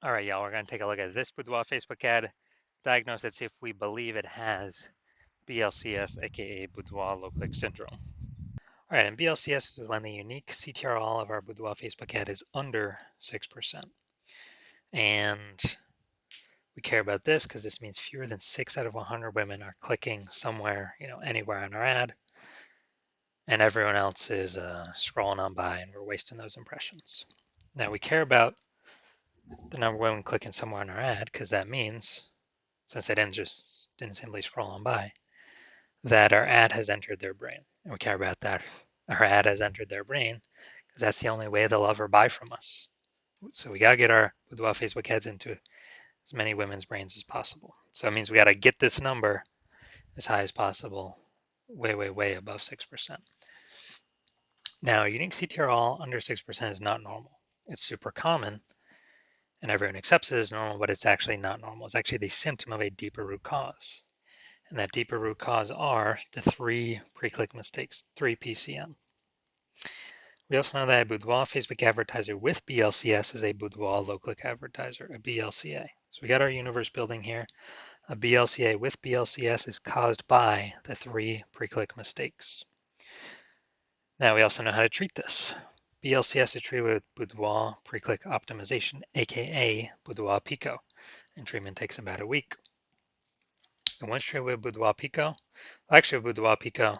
All right, y'all, we're going to take a look at this Boudoir Facebook ad, diagnose it, see if we believe it has BLCS, aka Boudoir low click syndrome. All right, and BLCS is when the unique CTRL of our Boudoir Facebook ad is under 6%. And we care about this because this means fewer than 6 out of 100 women are clicking somewhere, anywhere on our ad, and everyone else is scrolling on by and we're wasting those impressions. Now we care about the number of women clicking somewhere on our ad because that means, since they didn't simply scroll on by, that our ad has entered their brain. And we care about that. Our ad has entered their brain because that's the only way they'll ever buy from us. So we got to get our Boudoir Facebook ads into as many women's brains as possible. So it means we got to get this number as high as possible, way, way, way above 6%. Now, unique CTRL under 6% is not normal. It's super common, and everyone accepts it as normal, but it's actually not normal. It's actually the symptom of a deeper root cause. And that deeper root cause are the 3 pre-click mistakes, 3 PCM. We also know that a Boudoir Facebook advertiser with BLCS is a Boudoir low-click advertiser, a BLCA. So we got our universe building here. A BLCA with BLCS is caused by the 3 pre-click mistakes. Now we also know how to treat this. BLCS is treated with Boudoir pre-click optimization, aka Boudoir Pico, and treatment takes about a week. And once treated with Boudoir Pico, actually with Boudoir Pico,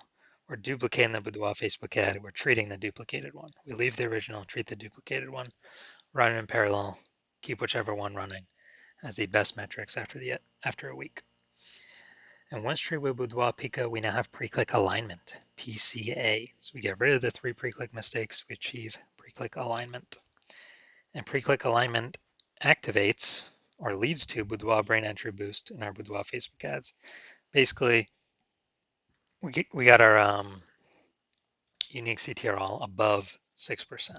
we're duplicating the Boudoir Facebook ad. We're treating the duplicated one. We leave the original, treat the duplicated one, run it in parallel, keep whichever one running as the best metrics after a week. And once treated with Boudoir Pico, we now have pre-click alignment, PCA. So we get rid of the 3 pre-click mistakes, we achieve pre-click alignment. And pre-click alignment activates or leads to Boudoir brain entry boost in our Boudoir Facebook ads. Basically, we got our unique CTRL above 6%,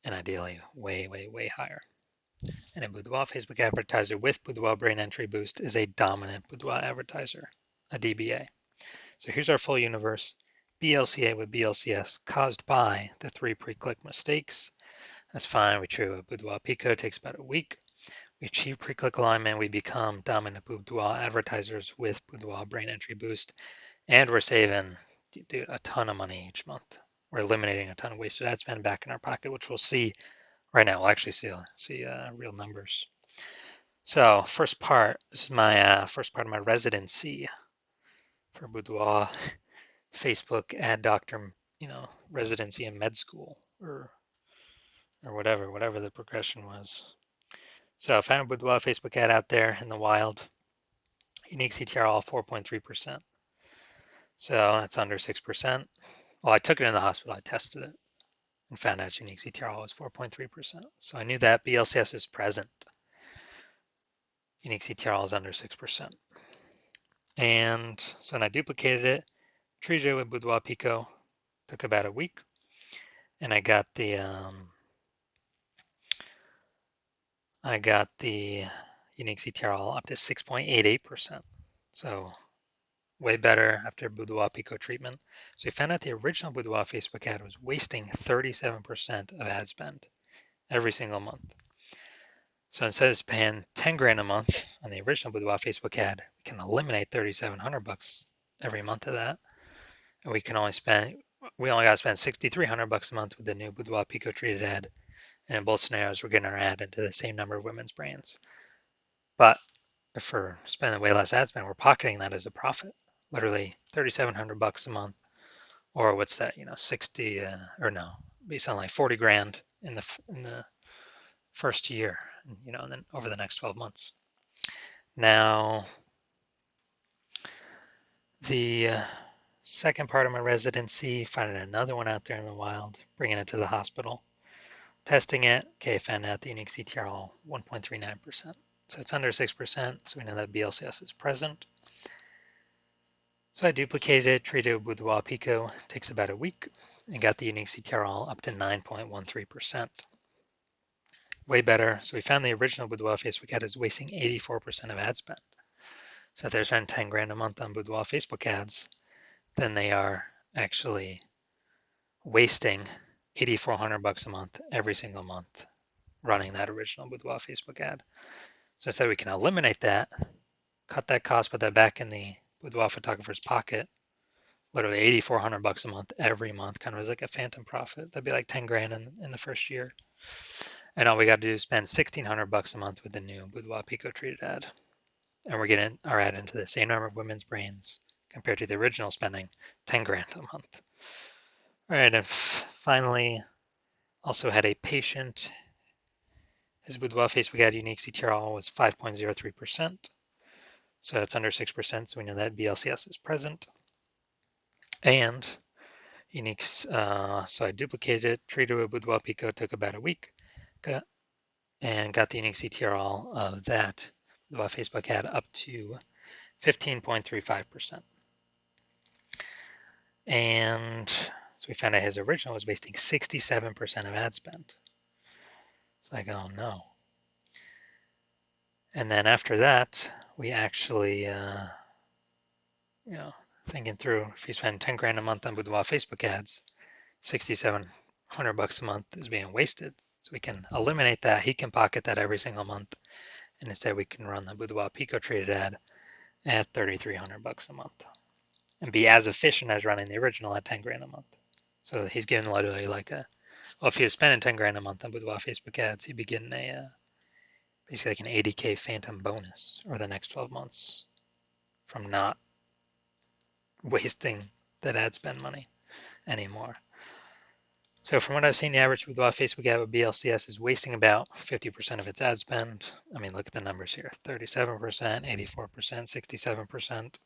and ideally way, way, way higher. And a Boudoir Facebook advertiser with Boudoir brain entry boost is a dominant Boudoir advertiser, a DBA. So here's our full universe. BLCA with BLCS caused by the 3 pre-click mistakes. That's fine. We treat with Boudoir Pico. It takes about a week. We achieve pre-click alignment. We become dominant Boudoir advertisers with Boudoir brain entry boost. And we're saving, dude, a ton of money each month. We're eliminating a ton of wasted ad spend back in our pocket, which we'll see right now. We'll actually see real numbers. So first part, this is my first part of my residency for Boudoir Facebook ad doctor, residency in med school or whatever the progression was. So I found a Boudoir Facebook ad out there in the wild. Unique CTRL 4.3%. So that's under 6%. Well, I took it in the hospital, I tested it, and found out unique CTRL was 4.3%. So I knew that BLCS is present. Unique CTRL is under 6%. And so then I duplicated it, treated it with Boudoir Pico, took about a week, and I got the unique CTRL up to 6.88%. So way better after Boudoir Pico treatment. So we found out the original Boudoir Facebook ad was wasting 37% of ad spend every single month. So instead of paying 10 grand a month on the original Boudoir Facebook ad, we can eliminate 3,700 bucks every month of that. And we only got to spend 6,300 bucks a month with the new Boudoir Pico treated ad. And in both scenarios, we're getting our ad into the same number of women's brains. But if we're spending way less ad spend, we're pocketing that as a profit. Literally 3,700 bucks a month, or what's that? 60 or no, be something like 40 grand in the first year, and then over the next 12 months. Now, the second part of my residency, finding another one out there in the wild, bringing it to the hospital, testing it. Okay, found out the unique CTRL 1.39%. So it's under 6%, so we know that BLCS is present. So I duplicated it, treated it with Boudoir Pico, takes about a week, and got the unique CTRL up to 9.13%. Way better. So we found the original Boudoir Facebook ad is wasting 84% of ad spend. So if they're spending 10 grand a month on Boudoir Facebook ads, then they are actually wasting 8,400 bucks a month every single month running that original Boudoir Facebook ad. So instead we can eliminate that, cut that cost, put that back in the Boudoir photographer's pocket, literally $8,400 a month every month, kind of as like a phantom profit. That'd be like 10 grand in the first year. And all we got to do is spend $1,600 a month with the new Boudoir Pico treated ad. And we're getting our ad into the same number of women's brains compared to the original spending 10 grand a month. All right, and finally, also had a patient. His Boudoir Facebook ad unique CTRL was 5.03%. So that's under 6%, so we know that BLCS is present. And uniques, so I duplicated it, treated with Boudoir Pico, took about a week, and got the unique CTRL of that Boudoir Facebook ad up to 15.35%. And so we found out his original was wasting 67% of ad spend. It's like, oh no. And then after that, we actually, thinking through, if you spend 10 grand a month on Boudoir Facebook ads, $6,700 a month is being wasted. So we can eliminate that. He can pocket that every single month. And instead we can run the Boudoir Pico treated ad at $3,300 a month and be as efficient as running the original at 10 grand a month. So he's getting literally like if he was spending 10 grand a month on Boudoir Facebook ads, he'd be getting basically like an 80K phantom bonus over the next 12 months from not wasting that ad spend money anymore. So from what I've seen, the average Boudoir Facebook ad with BLCS is wasting about 50% of its ad spend. I mean, look at the numbers here, 37%, 84%, 67%.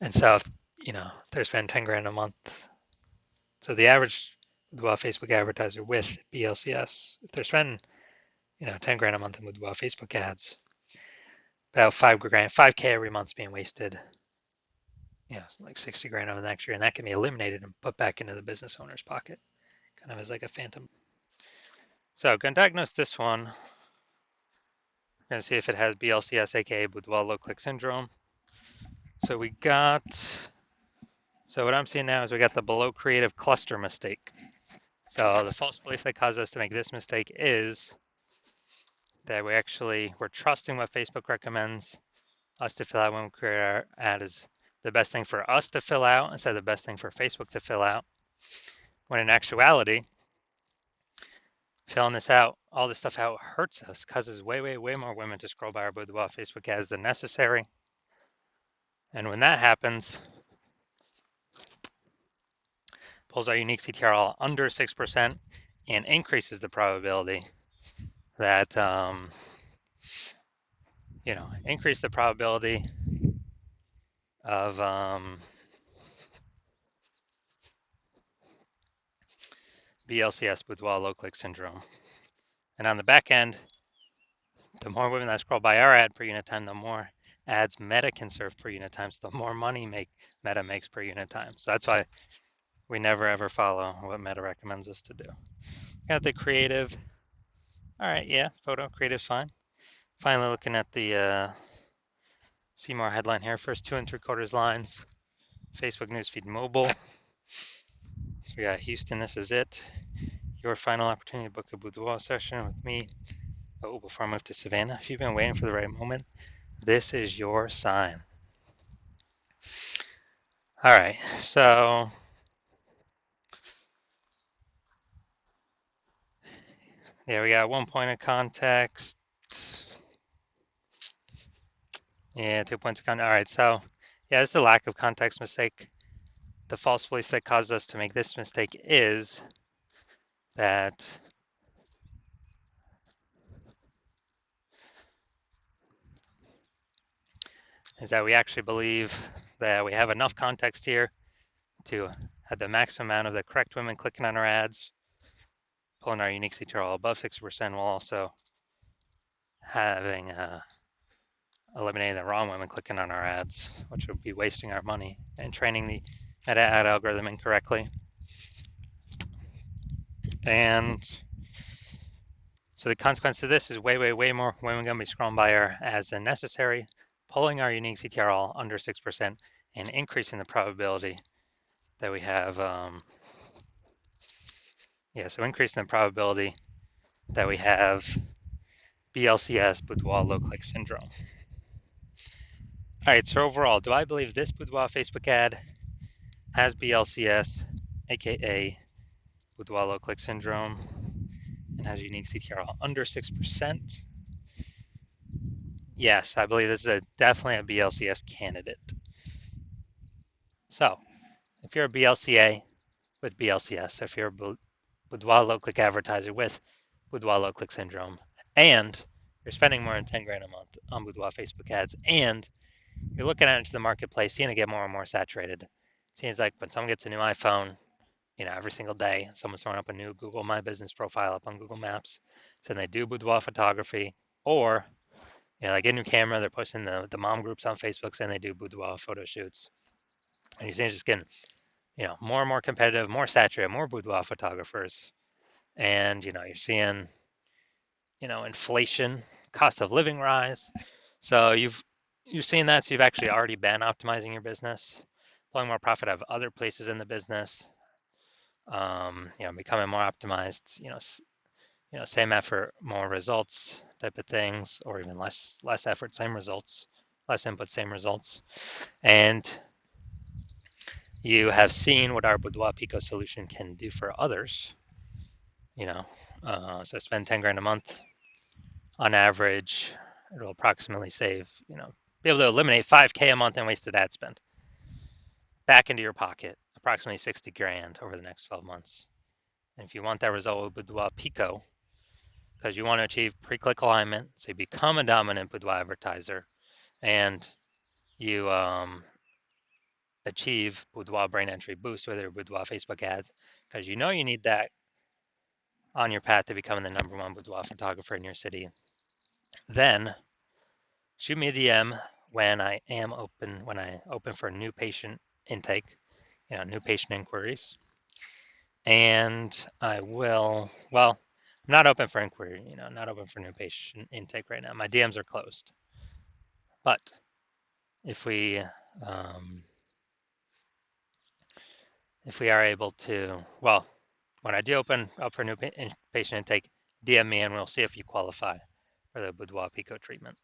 And so, if they're spending 10 grand a month, so the average Boudoir Facebook advertiser with BLCS, if they're spending, 10 grand a month in Boudoir Facebook ads, about 5K every month is being wasted, like 60 grand over the next year, and that can be eliminated and put back into the business owner's pocket, kind of as like a phantom. So going to diagnose this one. We're going to see if it has BLCS, aka Boudoir low click syndrome. So what I'm seeing now is we got the below creative cluster mistake. So the false belief that caused us to make this mistake is that we're trusting what Facebook recommends us to fill out when we create our ad is the best thing for us to fill out instead of the best thing for Facebook to fill out. When in actuality, filling all this stuff out hurts us, causes way, way, way more women to scroll by our Boudoir Facebook ads than necessary. And when that happens, pulls our unique CTRL under 6% and increases the probability that, increase the probability of BLCS Boudoir low click syndrome. And on the back end, the more women that scroll by our ad per unit time, the more ads Meta can serve per unit time, so the more money Meta makes per unit time. So that's why we never ever follow what Meta recommends us to do. Got the creative. All right, yeah, photo creative's fine. Finally, looking at the see more headline here. First 2 3/4 lines. Facebook newsfeed mobile. So we got Houston, this is it. Your final opportunity to book a boudoir session with me. Oh, before I move to Savannah, if you've been waiting for the right moment, this is your sign. All right, so yeah, we got 1 point of context. Yeah, 2 points of context. All right, so yeah, it's the lack of context mistake. The false belief that caused us to make this mistake is that we actually believe that we have enough context here to have the maximum amount of the correct women clicking on our ads, pulling our unique CTRL above 6%, while also having eliminating the wrong women clicking on our ads, which would be wasting our money and training the meta ad algorithm incorrectly. And so the consequence of this is way, way, way more women going to be scrolling by our ads than necessary, pulling our unique CTRL under 6% and increasing the probability that we have, so increasing the probability that we have BLCS, Boudoir low click syndrome. All right, so overall, do I believe this Boudoir Facebook ad has BLCS, aka Boudoir low click syndrome, and has unique CTRL under 6%? Yes, I believe this is definitely a BLCS candidate. So, if you're a BLCA with BLCS, if you're a Boudoir low click advertiser with Boudoir low click syndrome, and you're spending more than 10 grand a month on Boudoir Facebook ads, and you're looking out into the marketplace, seeing it get more and more saturated. It seems like when someone gets a new iPhone, every single day, someone's throwing up a new Google My Business profile up on Google Maps, saying they do boudoir photography, or they get a new camera, they're posting the mom groups on Facebook saying they do boudoir photo shoots, and you see it's just getting more and more competitive, more saturated, more boudoir photographers, and you're seeing inflation, cost of living rise. So you've seen that, so you've actually already been optimizing your business, pulling more profit out of other places in the business, becoming more optimized, same effort, more results type of things, or even less effort, same results, less input, same results. And you have seen what our Boudoir Pico solution can do for others. So spend 10 grand a month on average, it'll approximately save, be able to eliminate 5K a month in wasted ad spend back into your pocket, approximately 60 grand over the next 12 months. And if you want that result with Boudoir Pico, because you want to achieve pre-click alignment, so you become a dominant Boudoir advertiser, and you achieve Boudoir brain entry boost with your Boudoir Facebook ads, because you need that on your path to becoming the #1 boudoir photographer in your city, then shoot me a DM when I open for new patient intake, new patient inquiries. And I will, well, I'm not open for inquiry, not open for new patient intake right now. My DMs are closed. But if we are able to, well, when I do open up for new patient intake, DM me and we'll see if you qualify for the Boudoir Pico treatment.